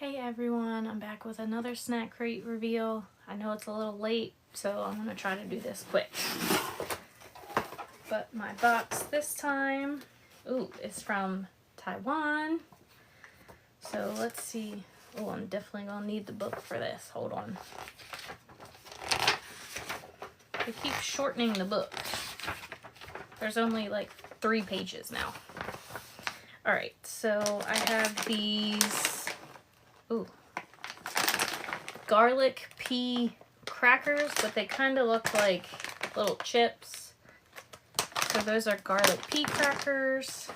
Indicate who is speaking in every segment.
Speaker 1: Hey everyone, I'm back with another SnackCrate reveal. I know it's a little late, so I'm going to try to do this quick. But my box this time, is from Taiwan. So let's see. Oh, I'm definitely going to need the book for this. Hold on. They keep shortening the book. There's only like 3 pages now. Alright, so I have these garlic pea crackers, but they kind of look like little chips. So those are garlic pea crackers.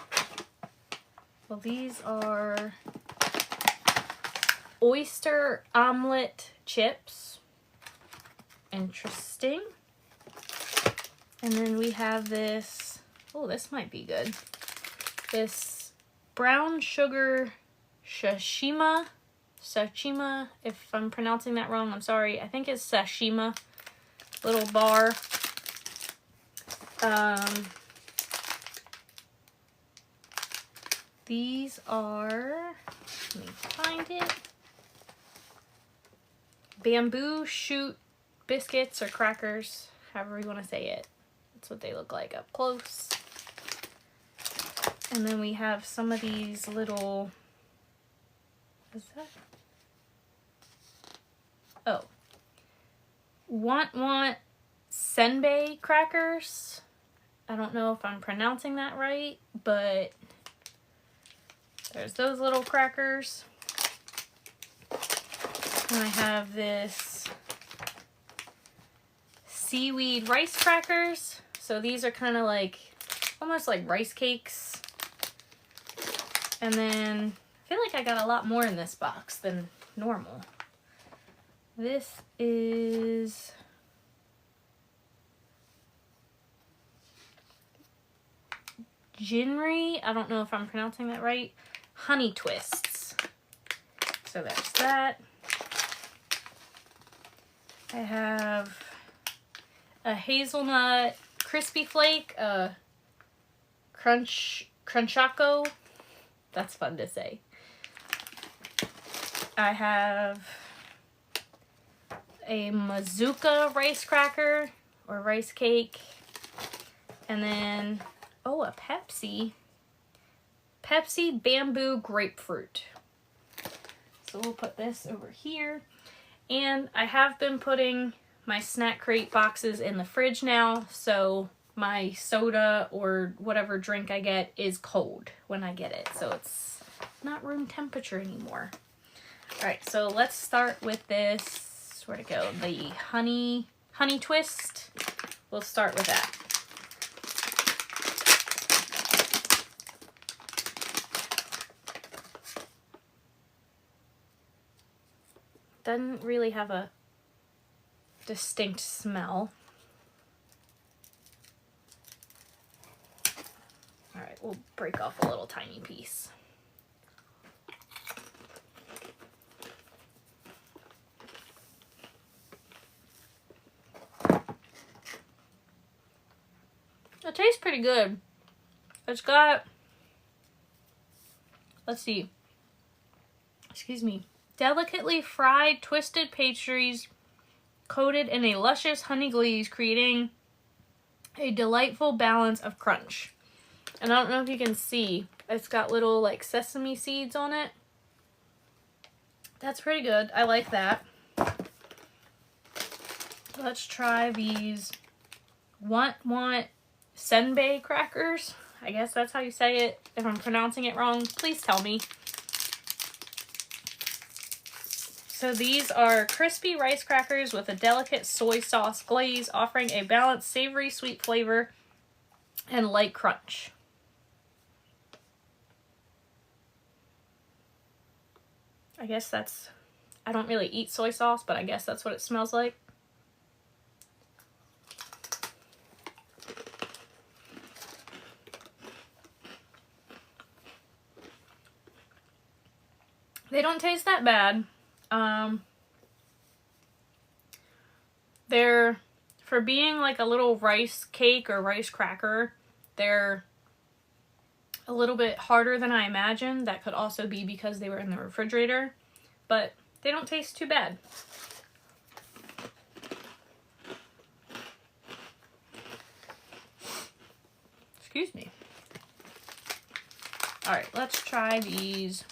Speaker 1: Well, these are oyster omelet chips. Interesting. And then we have this, this might be good. This brown sugar sashima, if I'm pronouncing that wrong, I'm sorry. I think it's sashima, little bar. These are, let me find it, bamboo shoot biscuits or crackers, however you want to say it. That's what they look like up close. And then we have some of these little, what is that? Oh, want senbei crackers. I don't know if I'm pronouncing that right, but there's those little crackers. And I have this seaweed rice crackers. So these are kind of like, almost like rice cakes. And then I feel like I got a lot more in this box than normal. This is Jinri. I don't know if I'm pronouncing that right. Honey twists. So there's that. I have a hazelnut crispy flake, crunchako. That's fun to say. I have a mazuka rice cracker or rice cake, and then a Pepsi bamboo grapefruit. So we'll put this over here, and I have been putting my SnackCrate boxes in the fridge now, so my soda or whatever drink I get is cold when I get it, so it's not room temperature anymore. Alright, so let's start with this. Where'd it go? The honey twist. We'll start with that. Doesn't really have a distinct smell. Alright, we'll break off a little tiny piece. It tastes pretty good. It's got, let's see, delicately fried twisted pastries coated in a luscious honey glaze, creating a delightful balance of crunch. And I don't know if you can see, it's got little like sesame seeds on it. That's pretty good. I like that. Let's try these want senbei crackers. I guess that's how you say it. If I'm pronouncing it wrong, please tell me. So these are crispy rice crackers with a delicate soy sauce glaze, offering a balanced savory sweet flavor and light crunch. I guess that's, I don't really eat soy sauce, but I guess that's what it smells like. They don't taste that bad. They're, for being like a little rice cake or rice cracker, they're a little bit harder than I imagined. That could also be because they were in the refrigerator. but they don't taste too bad. Excuse me. Alright, let's try these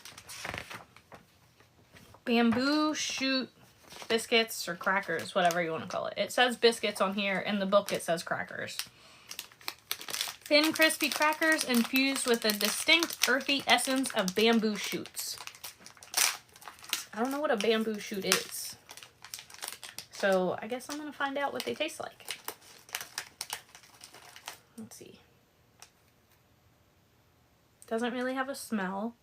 Speaker 1: bamboo shoot biscuits or crackers, whatever you want to call it. It says biscuits on here. In the book it says crackers. Thin, crispy crackers infused with a distinct earthy essence of bamboo shoots. I don't know what a bamboo shoot is, so I guess I'm going to find out what they taste like. Let's see. Doesn't really have a smell.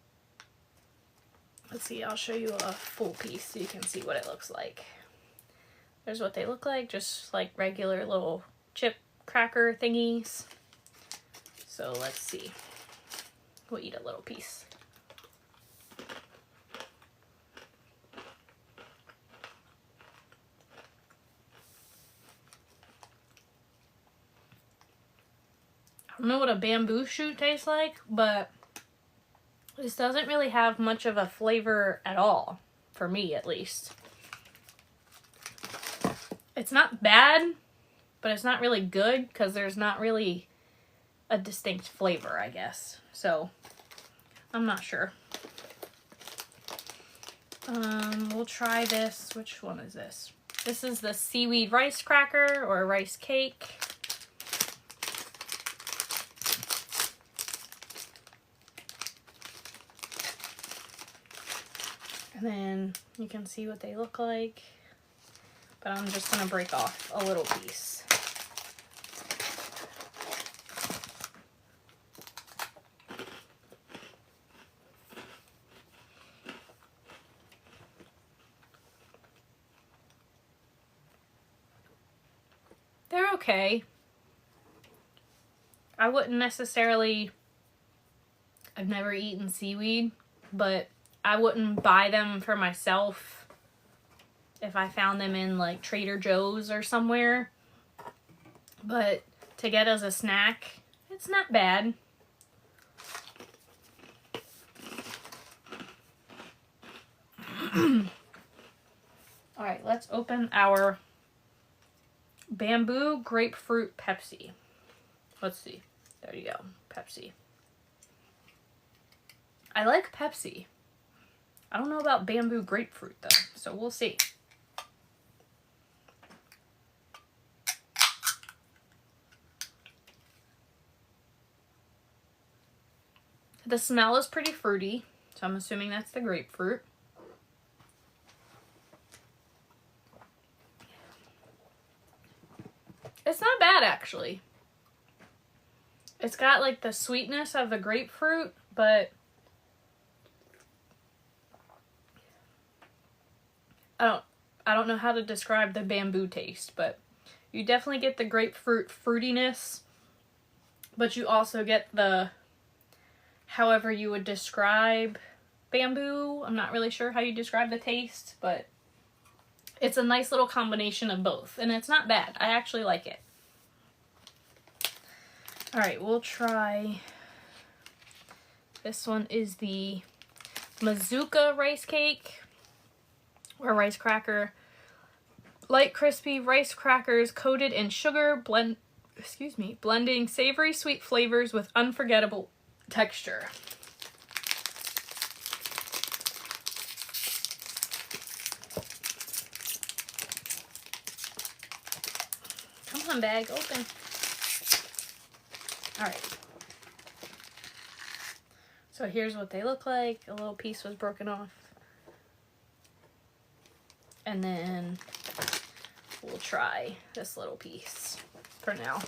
Speaker 1: Let's see, I'll show you a full piece so you can see what it looks like. There's what they look like, just like regular little chip cracker thingies. So let's see. We'll eat a little piece. I don't know what a bamboo shoot tastes like, but this doesn't really have much of a flavor at all, for me at least. It's not bad, but it's not really good because there's not really a distinct flavor, I guess. So, I'm not sure. We'll try this. Which one is this? This is the seaweed rice cracker or rice cake. And then you can see what they look like. But I'm just going to break off a little piece. They're okay. I wouldn't necessarily... I've never eaten seaweed, but I wouldn't buy them for myself if I found them in like Trader Joe's or somewhere. But to get as a snack, it's not bad. Alright, let's open our bamboo grapefruit Pepsi. Let's see. There you go. Pepsi. I like Pepsi. I don't know about bamboo grapefruit though, so we'll see. The smell is pretty fruity, so I'm assuming that's the grapefruit. It's not bad actually. It's got like the sweetness of the grapefruit, but I don't know how to describe the bamboo taste, but you definitely get the grapefruit fruitiness, but you also get the, however you would describe bamboo. I'm not really sure how you describe the taste, but it's a nice little combination of both, and it's not bad. I actually like it. Alright, we'll try, this one is the Mazuka rice cake. Or rice cracker. Light crispy rice crackers coated in sugar, blending savory sweet flavors with unforgettable texture. Come on, bag, open. Alright. So here's what they look like. A little piece was broken off. And then we'll try this little piece for now.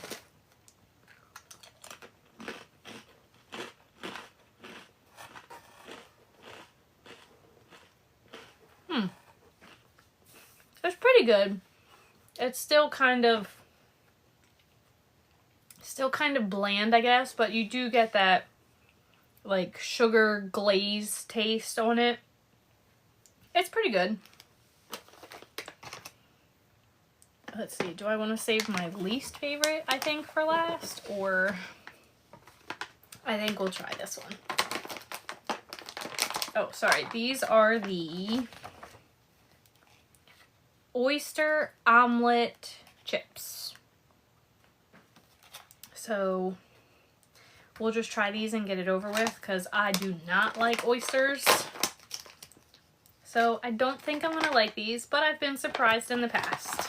Speaker 1: It's pretty good. It's still kind of bland, I guess, but you do get that like sugar glaze taste on it. It's pretty good. Let's see, do I want to save my least favorite, I think, for last? Or I think we'll try this one. Oh, sorry. These are the oyster omelet chips. So we'll just try these and get it over with because I do not like oysters. So I don't think I'm going to like these, but I've been surprised in the past.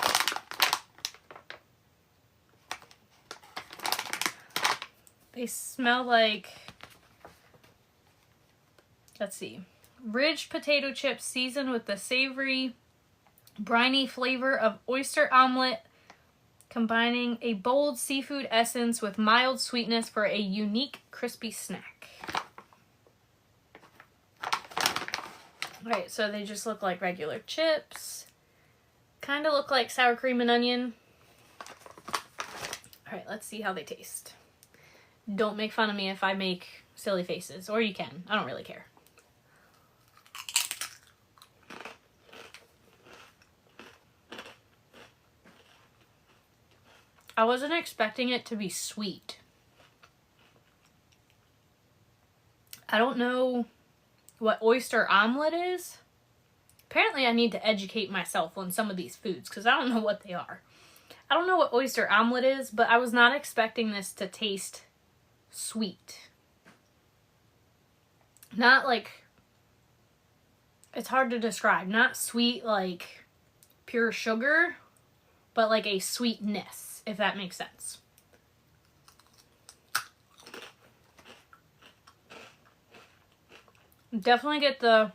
Speaker 1: They smell like, let's see, ridged potato chips seasoned with the savory, briny flavor of oyster omelet, combining a bold seafood essence with mild sweetness for a unique crispy snack. Alright, so they just look like regular chips. Kind of look like sour cream and onion. Alright, let's see how they taste. Don't make fun of me if I make silly faces, or you can. I don't really care. I wasn't expecting it to be sweet. I don't know what oyster omelet is. Apparently I need to educate myself on some of these foods because I don't know what they are. I don't know what oyster omelet is, but I was not expecting this to taste sweet. Not like, it's hard to describe. Not sweet like pure sugar, but like a sweetness, if that makes sense. Definitely get the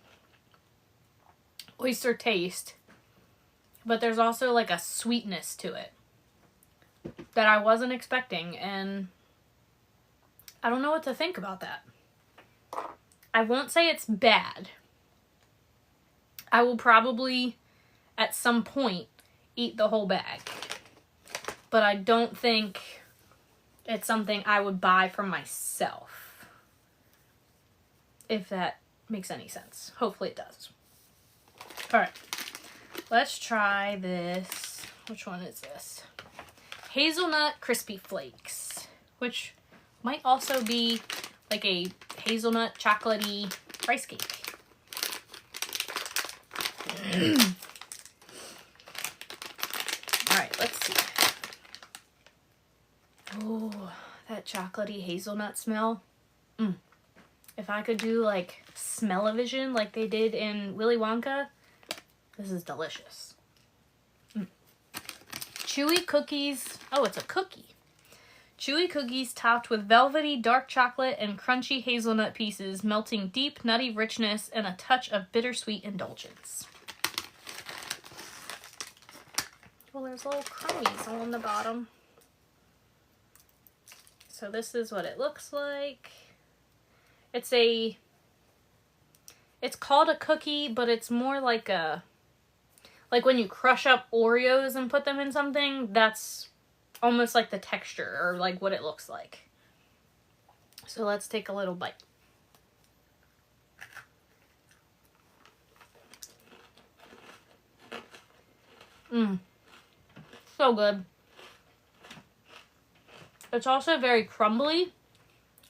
Speaker 1: oyster taste, but there's also like a sweetness to it that I wasn't expecting, and I don't know what to think about that. I won't say it's bad. I will probably at some point eat the whole bag, but I don't think it's something I would buy for myself, if that makes any sense. Hopefully it does. Alright, let's try this. Which one is this? Hazelnut Crispy Flakes, which might also be like a hazelnut chocolatey rice cake. Alright, let's see. Oh, that chocolatey hazelnut smell. If I could do like smell-o-vision like they did in Willy Wonka, this is delicious. Chewy cookies. Oh, it's a cookie. Chewy cookies topped with velvety dark chocolate and crunchy hazelnut pieces, melting deep nutty richness and a touch of bittersweet indulgence. Well, there's little crummies on the bottom. So this is what it looks like. It's called a cookie, but it's more like a, like when you crush up Oreos and put them in something, that's almost like the texture or like what it looks like. So let's take a little bite. So good. It's also very crumbly.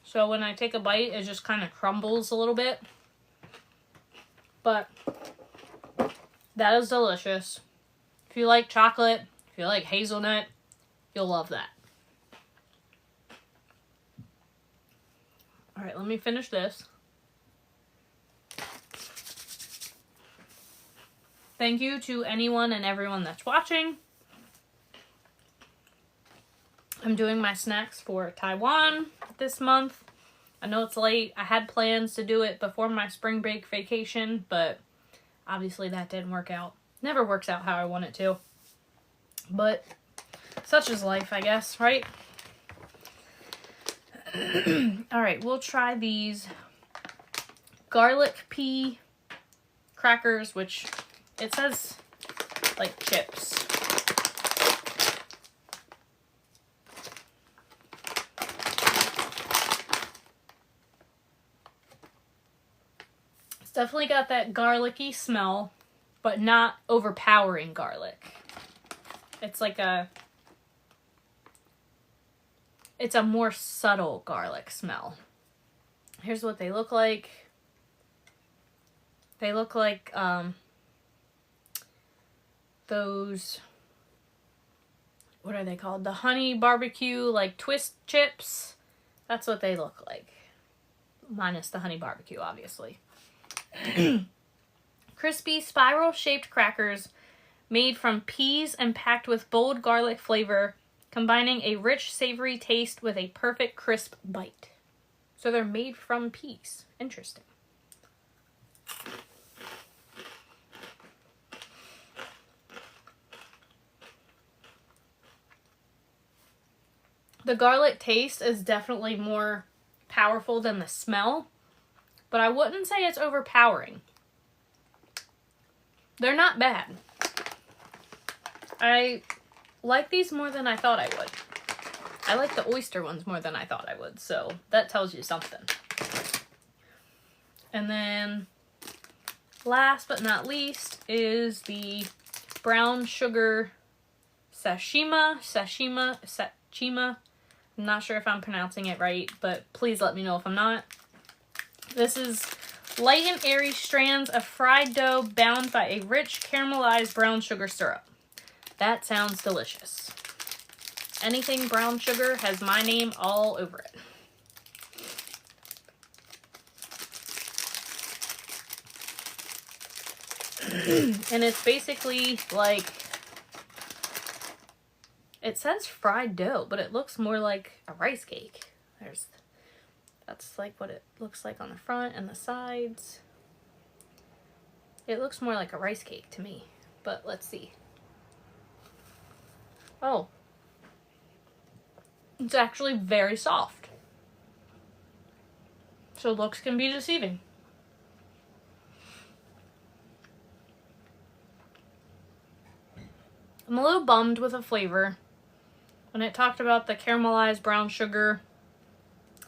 Speaker 1: So when I take a bite, it just kind of crumbles a little bit. But that is delicious. If you like chocolate, if you like hazelnut, you'll love that. Alright, let me finish this. Thank you to anyone and everyone that's watching. I'm doing my snacks for Taiwan this month. I know it's late. I had plans to do it before my spring break vacation, but obviously that didn't work out. Never works out how I want it to. But such is life, I guess, right? Alright, we'll try these garlic pea crackers, which it says like chips. Definitely got that garlicky smell, but not overpowering garlic. It's like it's a more subtle garlic smell. Here's what they look like. They look like those, what are they called? The honey barbecue, like twist chips. That's what they look like. Minus the honey barbecue, obviously. Crispy spiral shaped crackers made from peas and packed with bold garlic flavor, combining a rich savory taste with a perfect crisp bite. So they're made from peas. Interesting. The garlic taste is definitely more powerful than the smell, but I wouldn't say it's overpowering. They're not bad. I like these more than I thought I would. I like the oyster ones more than I thought I would, so that tells you something. And then last but not least is the brown sugar sashima. I'm not sure if I'm pronouncing it right, but please let me know if I'm not. This is light and airy strands of fried dough bound by a rich caramelized brown sugar syrup. That sounds delicious. Anything brown sugar has my name all over it. And it's basically like, it says fried dough, but it looks more like a rice cake. That's like what it looks like on the front and the sides. It looks more like a rice cake to me, but let's see. Oh. It's actually very soft. So looks can be deceiving. I'm a little bummed with the flavor. When it talked about the caramelized brown sugar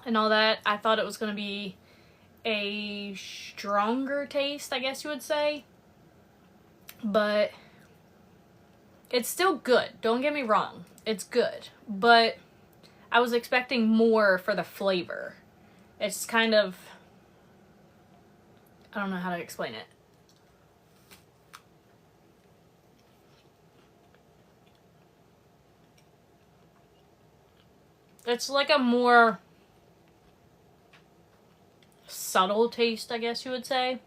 Speaker 1: and all that, I thought it was going to be a stronger taste, I guess you would say. But it's still good. Don't get me wrong. It's good. But I was expecting more for the flavor. It's kind of, I don't know how to explain it. It's like a more subtle taste, I guess you would say.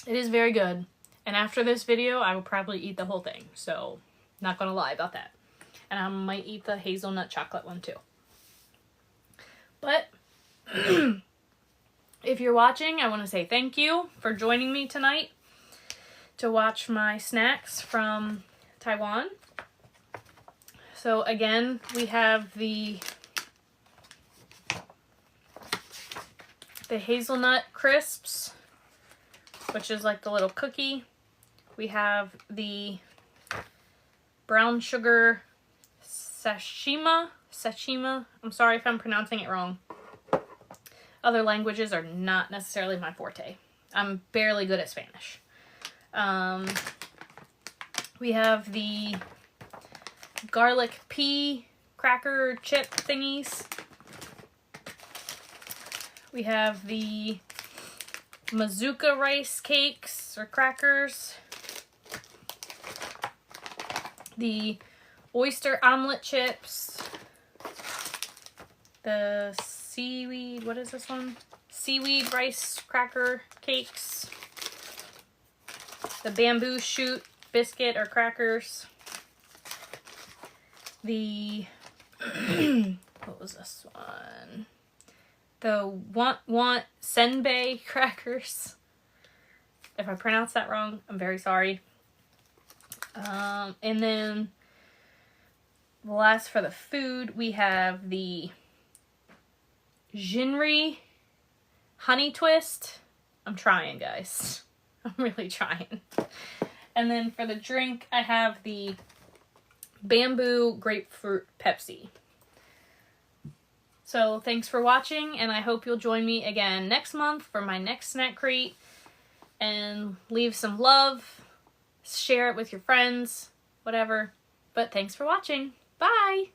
Speaker 1: It is very good. And after this video, I will probably eat the whole thing. So, not gonna lie about that. And I might eat the hazelnut chocolate one too. But, if you're watching, I want to say thank you for joining me tonight to watch my snacks from Taiwan. So again, we have the hazelnut crisps, which is like the little cookie. We have the brown sugar sashima. I'm sorry if I'm pronouncing it wrong. Other languages are not necessarily my forte. I'm barely good at Spanish. We have the garlic pea cracker chip thingies. We have the mazuka rice cakes or crackers. The oyster omelet chips. The seaweed, what is this one? Seaweed rice cracker cakes. The bamboo shoot biscuit or crackers. The, what was this one? The want senbei crackers. If I pronounced that wrong, I'm very sorry. And then the last for the food, we have the Jinri honey twist. I'm trying, guys. I'm really trying. And then for the drink, I have the bamboo grapefruit Pepsi. So thanks for watching, and I hope you'll join me again next month for my next snack crate. And leave some love, share it with your friends, whatever. But thanks for watching. Bye!